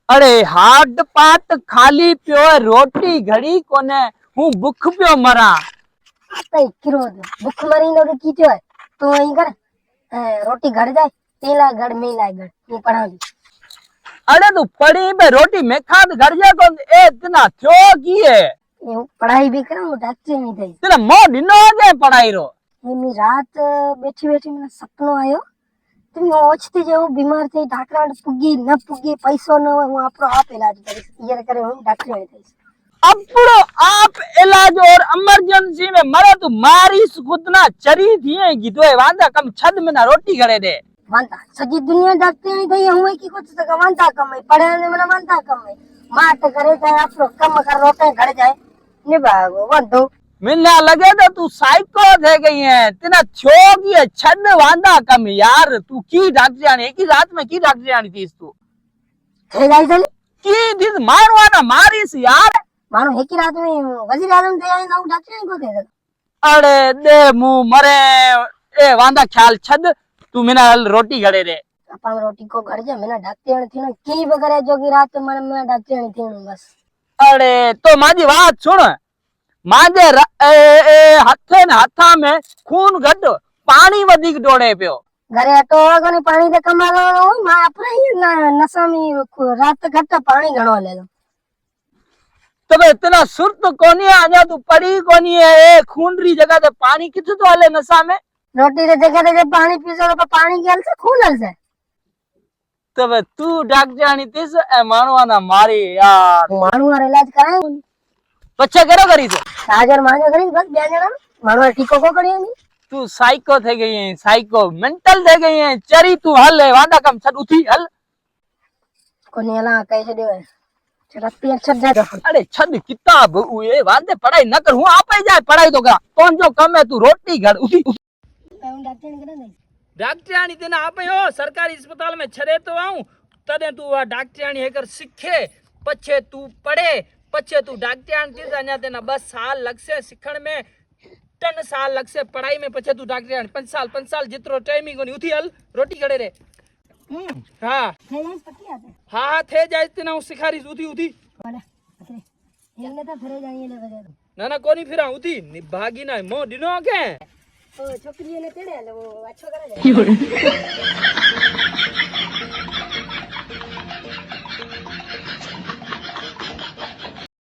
अरे हार्ड पाट खाली पियो रोटी घड़ी कोने हूँ भूख पियो मरा। आता क्रोध भूख मरी नो की जो है तू वहीं कर रोटी घड़ जाए तेला घड़ में लाए घड़ ये पढ़ा दी। अरे तू पड़ी पे रोटी में खाद घर जा कौन ए इतना थयो की है ये पढ़ाई भी करा वो डॉक्टर नहीं थई तेरा मो दिनो के पढ़ाई रो ये मी रात बैठी बैठी मैंने सपनो आयो तुम ओछती जो बीमार थई डॉक्टर पुगी न पुगी पैसो न हो आपरो आप इलाज करी ये करे हम डॉक्टर नहीं थई अपनो आप इलाज और इमरजेंसी में मरे तू मारी खुदना चरी थी है की तो वांदा कम छद में ना रोटी घड़े दे वांदा सजी दुनिया डॉक्टर नहीं थई हुए की कुछ तक वांदा कम है पढ़े ने मन वांदा कम है माट करे जाए आपरो कम कर रोटे घड़ जाए ने भागो वांदो मिलना लगे तो तू साइको थे गई है तेना छोगी है छद वांदा कम यार तू की डॉक्टर आनी एक ही रात में की डॉक्टर आनी थी तू थे जाई चल की दिस मारवाना मारीस यार मानो एक ही रात में वजीर आजम थे आई ना डॉक्टर नहीं को थे अरे दे मुंह मरे ए वांदा ख्याल छद तू मेरा रोटी घड़े दे अपन रोटी को घर जा मैंने डॉक्टर थी ना की वगैरह जोगी रात मन में डॉक्टर नहीं थी बस अरे तो माजी बात सुन माजे हथे ने हथा में खून घट पानी वधिक डोड़े पियो घरे अटो कोनी पानी दे कमा लो मां अपने ही नशा में रात घट पानी घणो ले लो तबे इतना सुरत कोनी है आजा तू पड़ी कोनी है ए खूनरी जगह ते पानी किथे तो हले नशा में रोटी रे जगह ते पानी पीसो तो पानी के हल से खून हल से तबे तू डॉक्टर आनी तिस ए मानवा ना मारी यार मानू वाला इलाज कराए बच्चा करो करी तो हाजर मानो करी बस ब्याह जणा मानू टीको को करी नहीं तू साइको थे गई है साइको मेंटल थे गई है चरी तू हल है वांदा कम छद उठी हल कोनी हला कैसे देवे रत्ती छद जा अरे छद किताब उए वांदे पढ़ाई न कर हूं आपे जाए पढ़ाई तो करा कौन जो कम है तू रोटी घर उठी डॉक्टर ने करा नहीं डॉक्टर आनी तेना आपे हो सरकारी अस्पताल में छरे तो आऊं तदे तू आ डॉक्टर आनी हेकर सीखे पछे तू पढ़े पछे तू डॉक्टर आनी जाने तेना 2 साल लगसे सिखण में 3 साल लगसे पढ़ाई में पछे तू डॉक्टर आनी 5 साल जितरो टाइम ही कोनी उठी हल रोटी घड़े रे हां थे जाई पट्टी आते हां थे जाए तेना हूं सिखारी उठी उठी वाला अरे ये तो फिरे जाई ले बजे ना ना कोनी फिरा उठी निभागी ना मो दिनो के ओ छोकरी ने तेड़े वो अच्छो करे